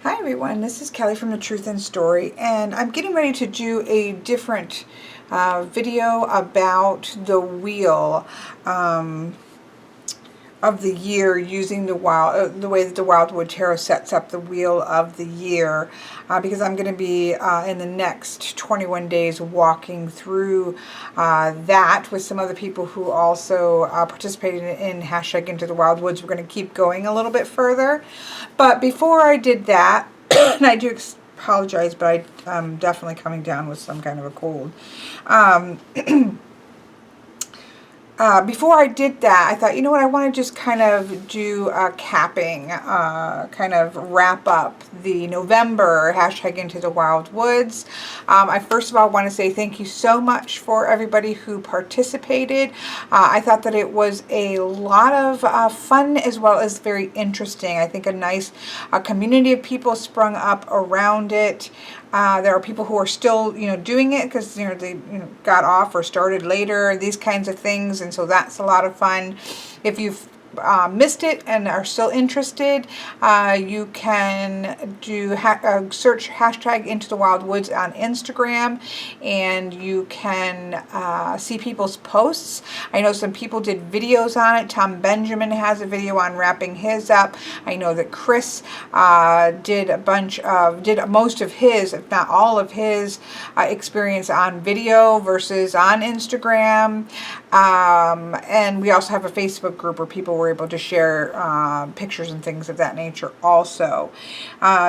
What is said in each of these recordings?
Hi everyone, this is Kelly from The Truth in Story, and I'm getting ready to do a different video about the wheel of the year, using the way that the Wildwood Tarot sets up the wheel of the year, because I'm going to be in the next 21 days walking through that with some other people who also participated in hashtag Into the Wildwoods. We're going to keep going a little bit further, but before I did that, and I do apologize, but I'm definitely coming down with some kind of a cold. Before I did that, I thought, you know what, I want to just kind of do a capping, kind of wrap up the November hashtag Into the Wild Woods. I first of all want to say thank you so much for everybody who participated. I thought that it was a lot of fun as well as very interesting. I think a nice community of people sprung up around it. There are people who are still, doing it because, they, got off or started later, these kinds of things. And so that's a lot of fun. If you've missed it and are still interested, you can do search hashtag Into the Wild Woods on Instagram, and you can see people's posts. I know some people did videos on it. Tom Benjamin has a video on wrapping his up. I know that Chris did most of his, if not all of his, experience on video versus on Instagram. And we also have a Facebook group where people were able to share pictures and things of that nature also.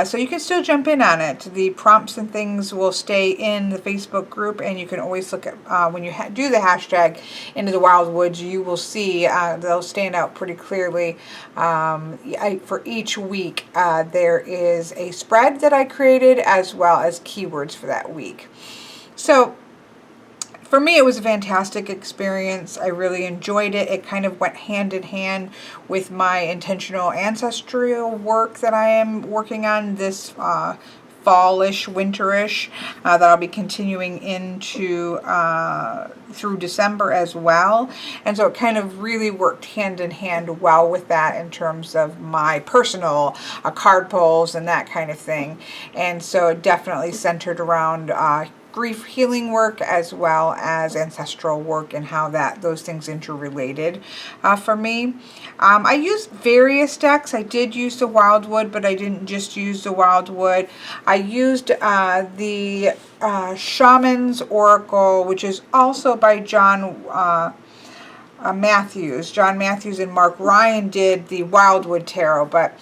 So you can still jump in on it. The prompts and things will stay in the Facebook group, and you can always look at, when you do the hashtag Into the Wild Woods, you will see they'll stand out pretty clearly. For each week, there is a spread that I created as well as keywords for that week. So for me, it was a fantastic experience. I really enjoyed it. It kind of went hand in hand with my intentional ancestral work that I am working on this fallish, winterish, that I'll be continuing into through December as well. And so it kind of really worked hand in hand well with that in terms of my personal card pulls and that kind of thing. And so it definitely centered around grief healing work as well as ancestral work and how those things interrelated for me. I used various decks. I did use the Wildwood, but I didn't just use the Wildwood. I used the Shaman's Oracle, which is also by John Matthews. John Matthews and Mark Ryan did the Wildwood Tarot, but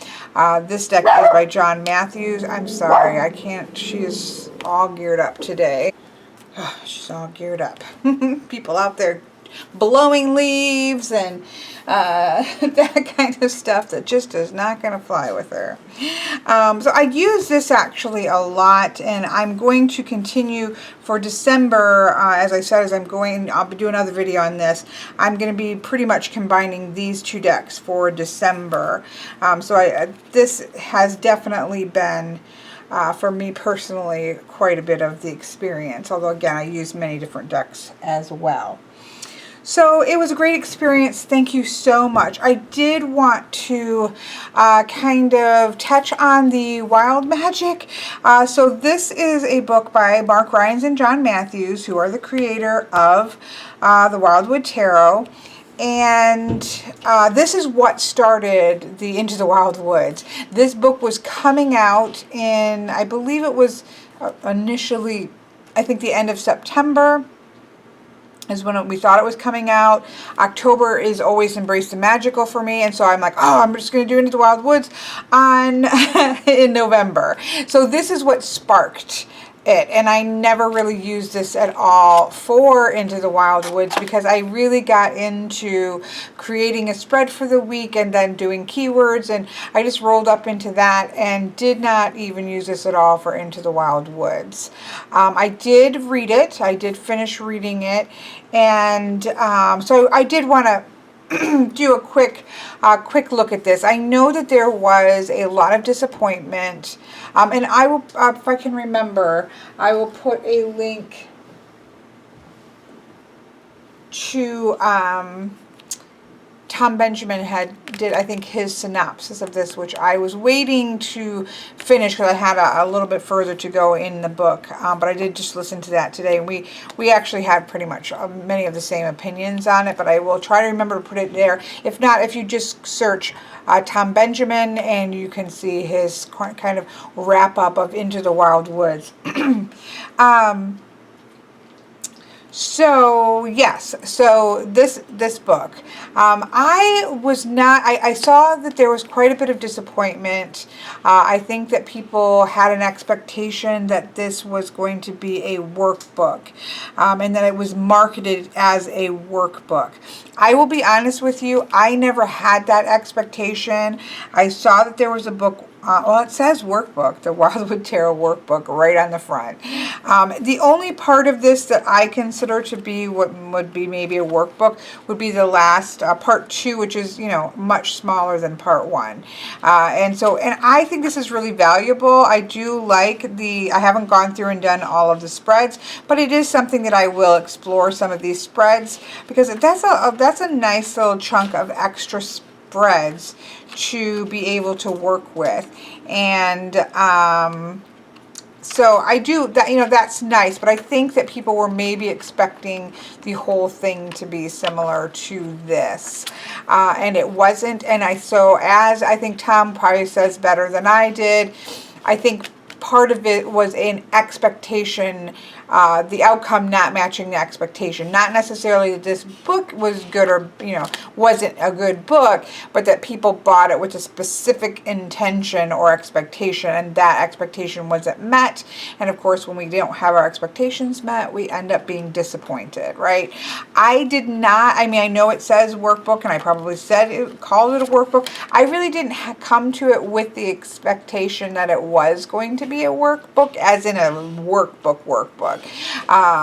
this deck is by John Matthews. I'm sorry, I can't. She's all geared up today. She's all geared up. People out there blowing leaves and that kind of stuff that just is not going to fly with her. So I use this actually a lot, and I'm going to continue for December. As I said, I'll be doing another video on this. I'm going to be pretty much combining these two decks for December. So this has definitely been for me personally quite a bit of the experience, although again I use many different decks as well. So it was a great experience. Thank you so much. I did want to kind of touch on the wild magic. So this is a book by Mark Ryan and John Matthews, who are the creator of the Wildwood Tarot. And this is what started the Into the Wild Woods. This book was coming out in, I believe it was initially, I think the end of September is when we thought it was coming out. October is always Embrace the Magical for me, and so I'm like, oh, I'm just going to do Into the Wild Woods in November. So this is what sparked it, and I never really used this at all for Into the Wild Woods because I really got into creating a spread for the week and then doing keywords, and I just rolled up into that and did not even use this at all for Into the Wild Woods. I did read it. I did finish reading it, and so I did want to do a quick look at this. I know that there was a lot of disappointment, and I will, if I can remember, I will put a link to Tom Benjamin did, I think, his synopsis of this, which I was waiting to finish because I had a little bit further to go in the book. But I did just listen to that today, and we actually had pretty much many of the same opinions on it. But I will try to remember to put it there. If not, if you just search Tom Benjamin, and you can see his kind of wrap up of Into the Wild Woods. So yes, so this book, I saw that there was quite a bit of disappointment. I think that people had an expectation that this was going to be a workbook, and that it was marketed as a workbook. I will be honest with you, I never had that expectation. I saw that there was a book. Well, it says workbook, the Wildwood Tarot workbook, right on the front. The only part of this that I consider to be what would be maybe a workbook would be the last part 2, which is, you know, much smaller than part 1. And I think this is really valuable. I do like I haven't gone through and done all of the spreads, but it is something that I will explore some of these spreads, because that's a nice little chunk of extra spreads to be able to work with. And so I do that, you know, that's nice, but I think that people were maybe expecting the whole thing to be similar to this, and it wasn't. And as I think Tom probably says better than I did, I think part of it was an expectation, the outcome not matching the expectation. Not necessarily that this book was good or, you know, wasn't a good book, but that people bought it with a specific intention or expectation, and that expectation wasn't met. And of course, when we don't have our expectations met, we end up being disappointed, right? I did not, I mean, I know it says workbook, and I probably called it a workbook. I really didn't come to it with the expectation that it was going to be a workbook, as in a workbook,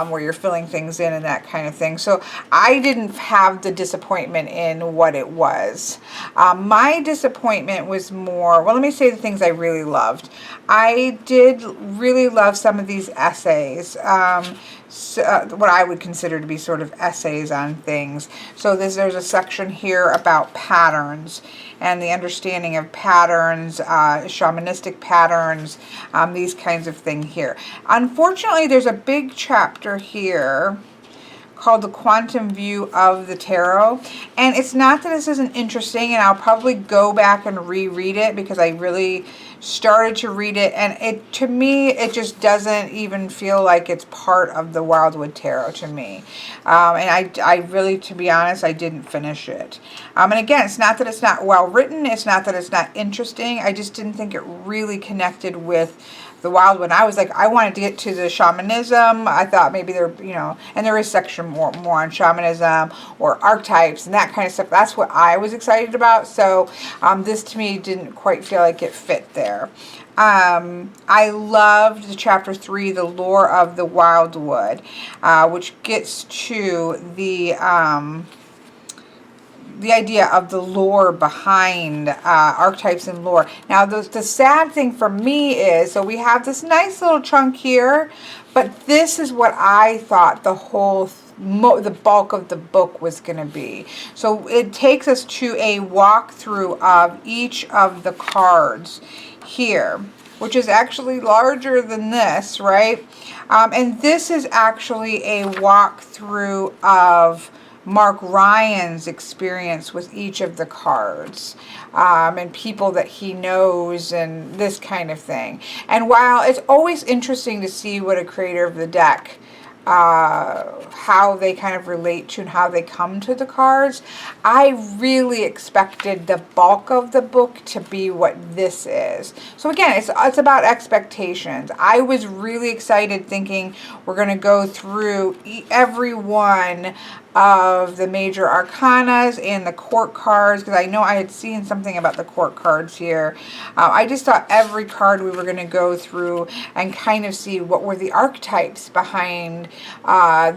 where you're filling things in and that kind of thing. So I didn't have the disappointment in what it was. My disappointment was more, well, let me say the things I really loved. I did really love some of these essays, what I would consider to be sort of essays on things. So there's a section here about patterns and the understanding of patterns, shamanistic patterns, these kinds of things here. Unfortunately, there's a big chapter here called The Quantum View of the Tarot. And it's not that this isn't interesting, and I'll probably go back and reread it, because I really started to read it, and to me it just doesn't even feel like it's part of the Wildwood Tarot to me. And I really, to be honest, I didn't finish it. And again, it's not that it's not well written, it's not that it's not interesting, I just didn't think it really connected with the Wildwood. I was like, I wanted to get to the shamanism. I thought maybe there, you know, and there is section more on shamanism or archetypes and that kind of stuff. That's what I was excited about. So this to me didn't quite feel like it fit there. I loved the chapter 3, the lore of the Wildwood, which gets to the idea of the lore behind archetypes and lore. Now, the sad thing for me is, so we have this nice little chunk here, but this is what I thought the bulk of the book was going to be. So it takes us to a walkthrough of each of the cards here, which is actually larger than this, right? And this is actually a walkthrough of Mark Ryan's experience with each of the cards, and people that he knows and this kind of thing. And while it's always interesting to see what a creator of the deck, how they kind of relate to and how they come to the cards, I really expected the bulk of the book to be what this is. So again, it's about expectations. I was really excited thinking we're going to go through every one of the major arcanas and the court cards, because I know I had seen something about the court cards here. I just thought every card we were going to go through and kind of see what were the archetypes behind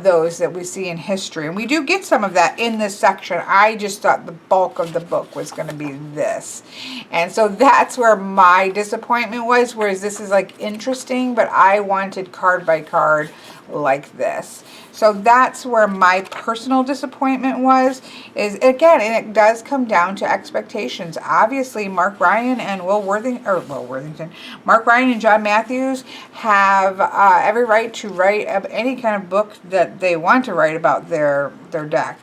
those that we see in history. And we do get some of that in this section. I just thought the bulk of the book was going to be this. And so that's where my disappointment was, whereas this is like interesting, but I wanted card by card like this. So that's where my personal disappointment was, is again, and it does come down to expectations. Obviously, Mark Ryan and Mark Ryan and John Matthews have every right to write any kind of book that they want to write about their deck.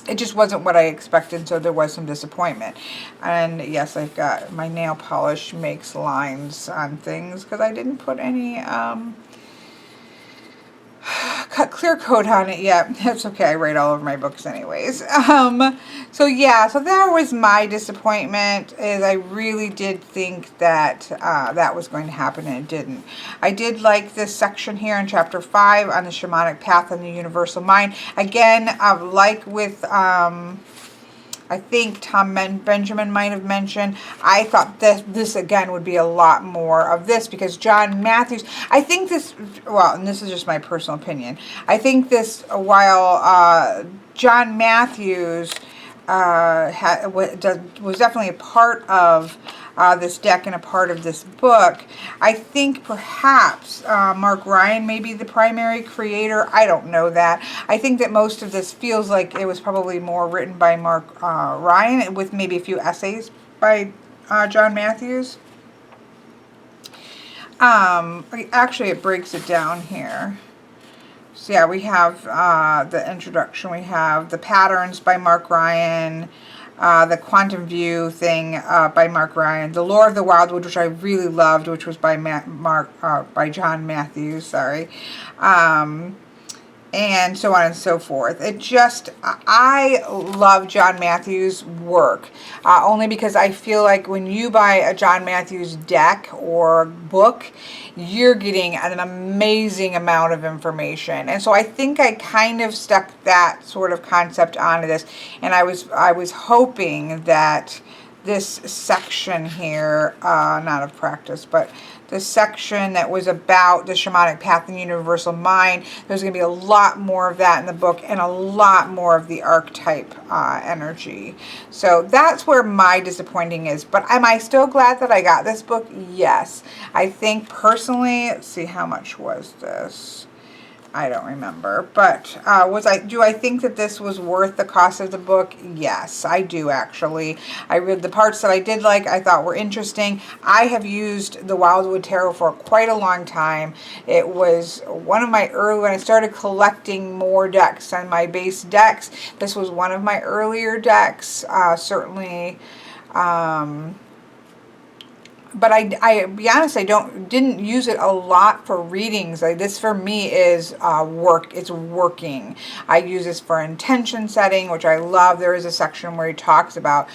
It just wasn't what I expected, so there was some disappointment. And yes, I've got my nail polish makes lines on things because I didn't put any clear coat on it yet. That's okay, I write all over my books anyways. So yeah, so that was my disappointment, is I really did think that that was going to happen, and it didn't. I did like this section here in chapter 5 on the shamanic path and the universal mind. Again, like with I think Tom Benjamin might have mentioned, I thought this again would be a lot more of this, because John Matthews, I think this, well, and this is just my personal opinion, I think this, while John Matthews was definitely a part of this deck and a part of this book, I think perhaps Mark Ryan may be the primary creator. I don't know that. I think that most of this feels like it was probably more written by Mark Ryan, with maybe a few essays by John Matthews. Actually, it breaks it down here. So yeah, we have the introduction, we have the patterns by Mark Ryan, the quantum view thing by Mark Ryan, the lore of the wildwood, which I really loved, which was by by John Matthews, sorry, and so on and so forth. It just, I love John Matthews' work, only because I feel like when you buy a John Matthews deck or book, you're getting an amazing amount of information. And so I think I kind of stuck that sort of concept onto this, and I was hoping that this section here, not of practice, but the section that was about the shamanic path and universal mind, there's going to be a lot more of that in the book, and a lot more of the archetype energy. So that's where my disappointing is. But am I still glad that I got this book? Yes. I think personally, let's see, how much was this? I don't remember, but do I think that this was worth the cost of the book? Yes, I do actually. I read the parts that I did like, I thought were interesting. I have used the Wildwood Tarot for quite a long time. It was one of my early, when I started collecting more decks on my base decks, this was one of my earlier decks, certainly. But I be honest, I didn't use it a lot for readings. Like, this for me is work. It's working. I use this for intention setting, which I love. There is a section where he talks about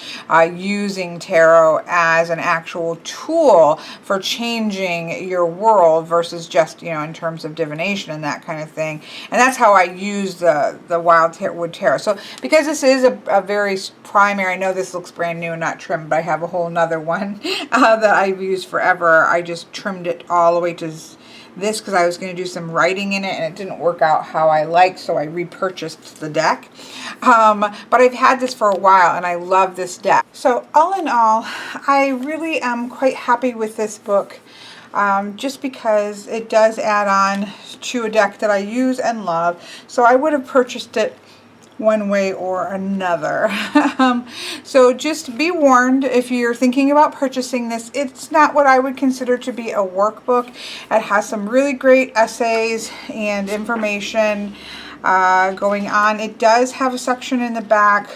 using tarot as an actual tool for changing your world versus just, you know, in terms of divination and that kind of thing. And that's how I use the Wildwood Tarot. So because this is a very primary, I know this looks brand new and not trimmed, but I have a whole nother one that I've used forever. I just trimmed it all the way to this because I was going to do some writing in it, and it didn't work out how I liked, so I repurchased the deck. But I've had this for a while, and I love this deck. So all in all, I really am quite happy with this book, just because it does add on to a deck that I use and love. So I would have purchased it one way or another. So just be warned, if you're thinking about purchasing this, it's not what I would consider to be a workbook. It has some really great essays and information going on. It does have a section in the back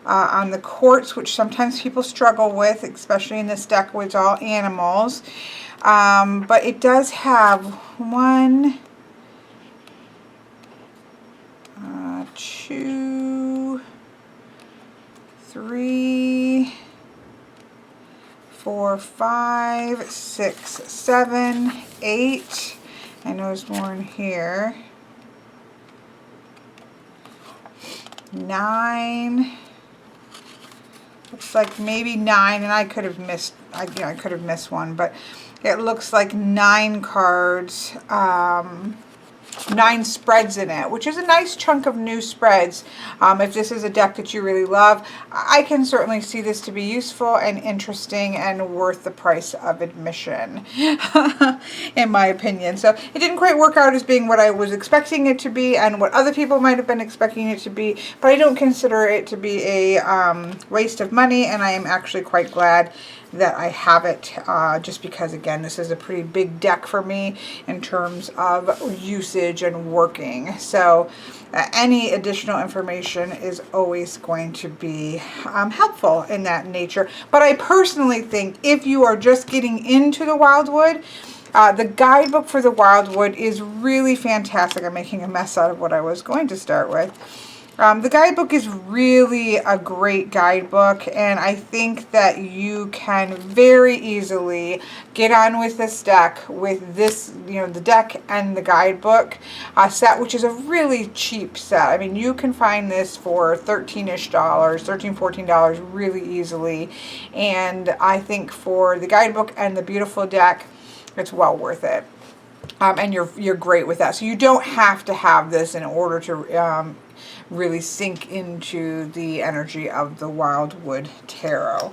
on the quartz, which sometimes people struggle with, especially in this deck where it's all animals. But it does have 1, 2, 3, 4, 5, 6, 7, 8. I know there's more in here. 9. Looks like maybe 9, and I could have missed. I could have missed one, but it looks like 9 cards. 9 spreads in it, which is a nice chunk of new spreads. If this is a deck that you really love, I can certainly see this to be useful and interesting and worth the price of admission, in my opinion. So it didn't quite work out as being what I was expecting it to be and what other people might have been expecting it to be, but I don't consider it to be a waste of money, and I am actually quite glad that I have it, just because, again, this is a pretty big deck for me in terms of usage and working. So any additional information is always going to be helpful in that nature. But I personally think if you are just getting into the Wildwood, the guidebook for the Wildwood is really fantastic. I'm making a mess out of what I was going to start with. The guidebook is really a great guidebook, and I think that you can very easily get on with this deck with this, the deck and the guidebook set, which is a really cheap set. I mean, you can find this for $13-ish, $13, $14 really easily, and I think for the guidebook and the beautiful deck, it's well worth it. And you're great with that. So you don't have to have this in order to really sink into the energy of the Wildwood Tarot.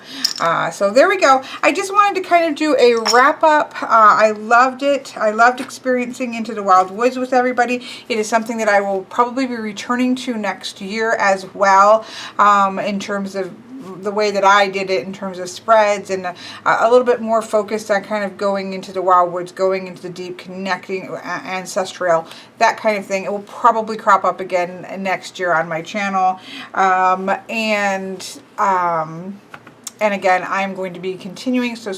So there we go. I just wanted to kind of do a wrap up. I loved it. I loved experiencing Into the Wild Woods with everybody. It is something that I will probably be returning to next year as well, in terms of the way that I did it in terms of spreads, and a little bit more focused on kind of going into the wild woods, going into the deep, connecting ancestral, that kind of thing. It will probably crop up again next year on my channel. And again, I'm going to be continuing, so,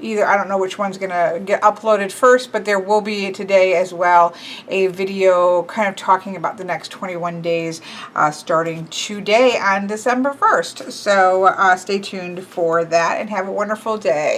either, I don't know which one's going to get uploaded first, but there will be today as well a video kind of talking about the next 21 days, starting today on December 1st. So stay tuned for that and have a wonderful day.